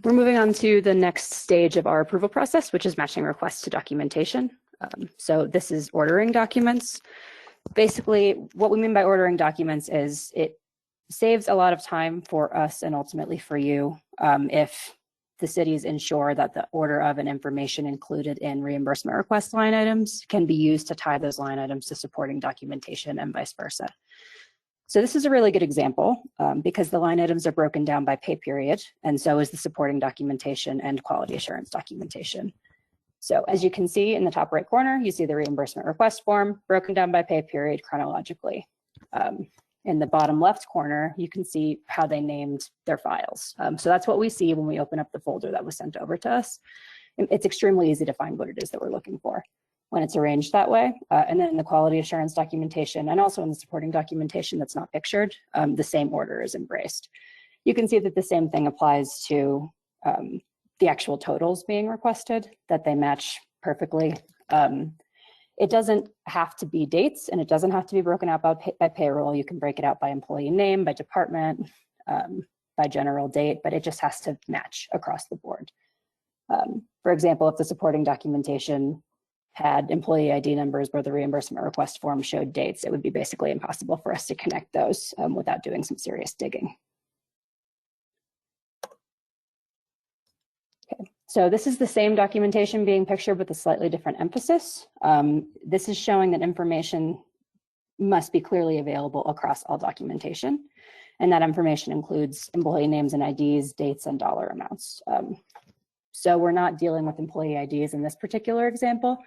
We're moving on to the next stage of our approval process, which is matching requests to documentation. So this is ordering documents. Basically, what we mean by ordering documents is it saves a lot of time for us and ultimately for you if the cities ensure that the order of and information included in reimbursement request line items can be used to tie those line items to supporting documentation and vice versa. So this is a really good example because the line items are broken down by pay period, and so is the supporting documentation and quality assurance documentation. So as you can see in the top right corner, you see the reimbursement request form broken down by pay period chronologically. In the bottom left corner, you can see how they named their files. So that's what we see when we open up the folder that was sent over to us. It's extremely easy to find what it is that we're looking for when it's arranged that way. And then in the quality assurance documentation and also in the supporting documentation that's not pictured, the same order is embraced. You can see that the same thing applies to the actual totals being requested, that they match perfectly. It doesn't have to be dates, and it doesn't have to be broken out by payroll. You can break it out by employee name, by department, by general date, but it just has to match across the board. For example, if the supporting documentation had employee ID numbers where the reimbursement request form showed dates, it would be basically impossible for us to connect those without doing some serious digging. Okay. So this is the same documentation being pictured with a slightly different emphasis. This is showing that information must be clearly available across all documentation. And that information includes employee names and IDs, dates, and dollar amounts. So we're not dealing with employee IDs in this particular example,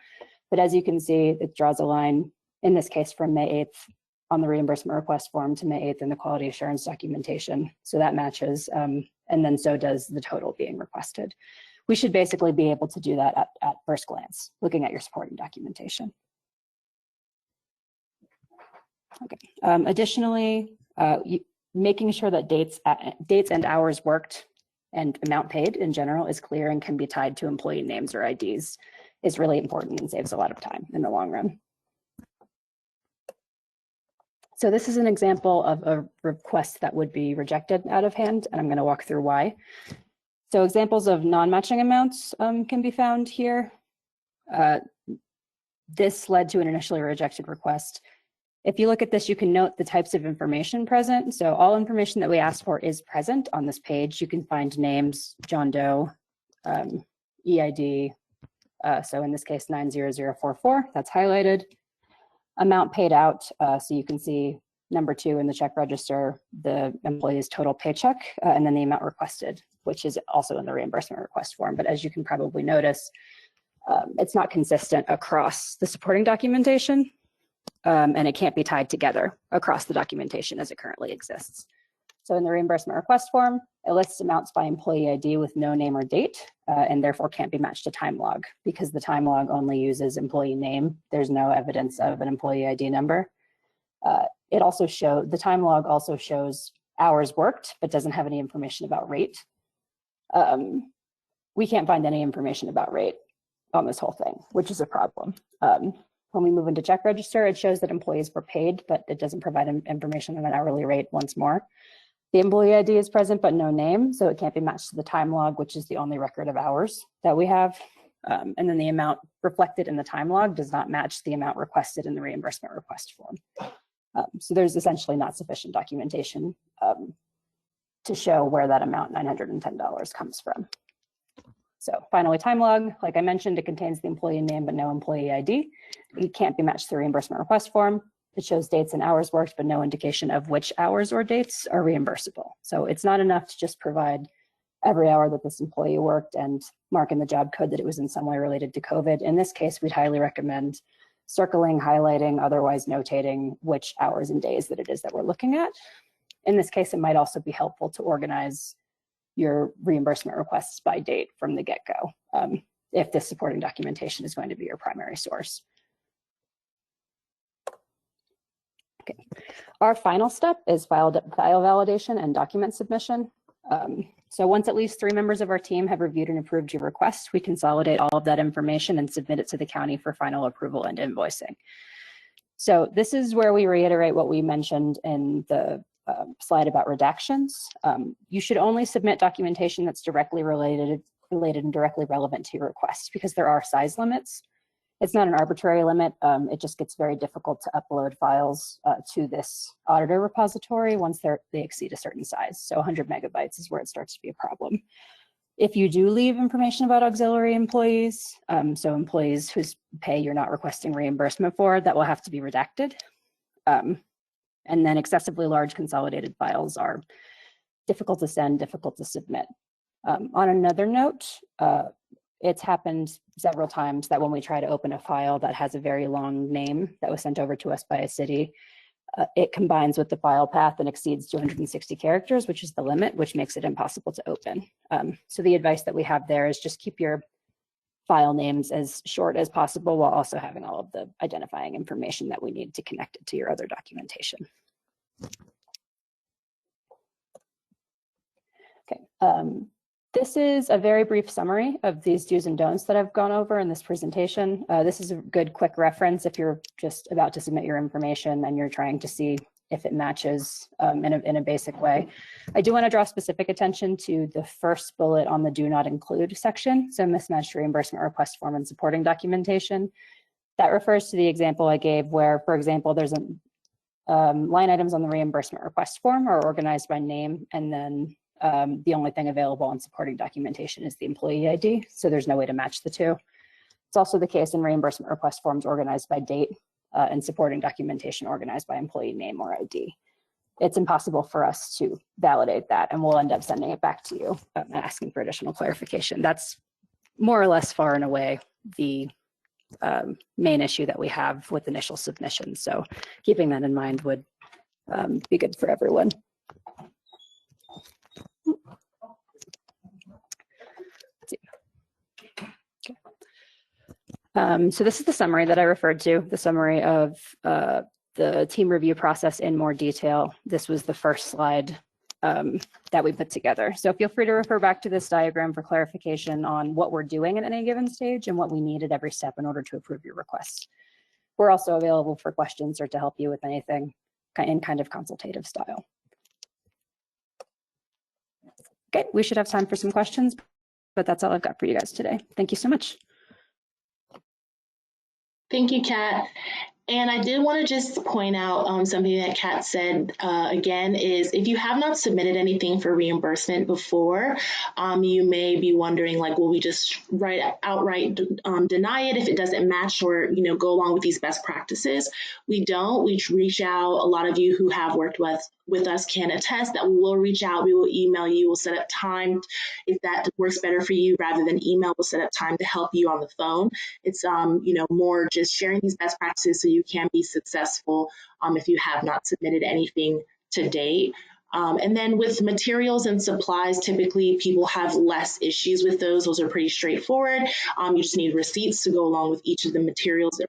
but as you can see, it draws a line, in this case from May 8th on the reimbursement request form to May 8th in the quality assurance documentation. So that matches, and then so does the total being requested. We should basically be able to do that at first glance, looking at your supporting documentation. Okay. Additionally, making sure that dates and hours worked and amount paid in general is clear and can be tied to employee names or IDs is really important and saves a lot of time in the long run. So this is an example of a request that would be rejected out of hand, and I'm going to walk through why. So examples of non-matching amounts can be found here. This led to an initially rejected request. If you look at this, you can note the types of information present. So all information that we asked for is present on this page. You can find names, John Doe, EID, so in this case 90044, that's highlighted. Amount paid out, so you can see number 2 in the check register, the employee's total paycheck, and then the amount requested, which is also in the reimbursement request form. But as you can probably notice, it's not consistent across the supporting documentation. And it can't be tied together across the documentation as it currently exists. So in the reimbursement request form, it lists amounts by employee ID with no name or date, and therefore can't be matched to time log because the time log only uses employee name. There's no evidence of an employee ID number. It also the time log also shows hours worked, but doesn't have any information about rate. We can't find any information about rate on this whole thing, which is a problem. When we move into check register, it shows that employees were paid, but it doesn't provide information on an hourly rate once more. The employee ID is present, but no name, so it can't be matched to the time log, which is the only record of hours that we have. And then the amount reflected in the time log does not match the amount requested in the reimbursement request form. So there's essentially not sufficient documentation to show where that amount, $910, comes from. So finally, time log, like I mentioned, it contains the employee name, but no employee ID. It can't be matched to the reimbursement request form. It shows dates and hours worked, but no indication of which hours or dates are reimbursable. So it's not enough to just provide every hour that this employee worked and mark in the job code that it was in some way related to COVID. In this case, we'd highly recommend circling, highlighting, otherwise notating which hours and days that it is that we're looking at. In this case, it might also be helpful to organize your reimbursement requests by date from the get-go, if this supporting documentation is going to be your primary source. Okay. Our final step is file validation and document submission. So once at least 3 members of our team have reviewed and approved your request, we consolidate all of that information and submit it to the county for final approval and invoicing. So this is where we reiterate what we mentioned in the slide about redactions. You should only submit documentation that's directly related and directly relevant to your request, because there are size limits. It's not an arbitrary limit. It just gets very difficult to upload files to this auditor repository once they exceed a certain size. So 100 megabytes is where it starts to be a problem. If you do leave information about auxiliary employees, so employees whose pay you're not requesting reimbursement for, that will have to be redacted. And then excessively large consolidated files are difficult to send, difficult to submit. On another note, it's happened several times that when we try to open a file that has a very long name that was sent over to us by a city, it combines with the file path and exceeds 260 characters, which is the limit, which makes it impossible to open. So the advice that we have there is just keep your file names as short as possible while also having all of the identifying information that we need to connect it to your other documentation. Okay. This is a very brief summary of these do's and don'ts that I've gone over in this presentation. This is a good quick reference if you're just about to submit your information and you're trying to see if it matches in a basic way. I do want to draw specific attention to the first bullet on the do not include section, so mismatched reimbursement request form and supporting documentation. That refers to the example I gave where, for example, there's a line items on the reimbursement request form are organized by name, and then the only thing available on supporting documentation is the employee ID, so there's no way to match the two. It's also the case in reimbursement request forms organized by date and supporting documentation organized by employee name or ID. It's impossible for us to validate that, and we'll end up sending it back to you and asking for additional clarification. That's more or less far and away the main issue that we have with initial submissions. So keeping that in mind would be good for everyone. So this is the summary that I referred to, the summary of the team review process in more detail. This was the first slide that we put together. So feel free to refer back to this diagram for clarification on what we're doing at any given stage and what we need at every step in order to approve your request. We're also available for questions or to help you with anything in kind of consultative style. Okay, we should have time for some questions, but that's all I've got for you guys today. Thank you so much. Thank you, Kat. And I did want to just point out something that Kat said again is if you have not submitted anything for reimbursement before, you may be wondering, like, will we just outright deny it if it doesn't match or, go along with these best practices? We don't. We reach out. A lot of you who have worked with us can attest that we will reach out. We will email you. We'll set up time. If that works better for you rather than email, we'll set up time to help you on the phone. It's, more just sharing these best practices so you can be successful if you have not submitted anything to date. And then with materials and supplies, typically people have less issues with those. Those are pretty straightforward. You just need receipts to go along with each of the materials that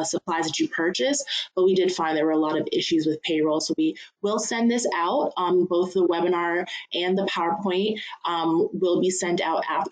supplies that you purchase. But we did find there were a lot of issues with payroll. So we will send this out. Both the webinar and the PowerPoint will be sent out after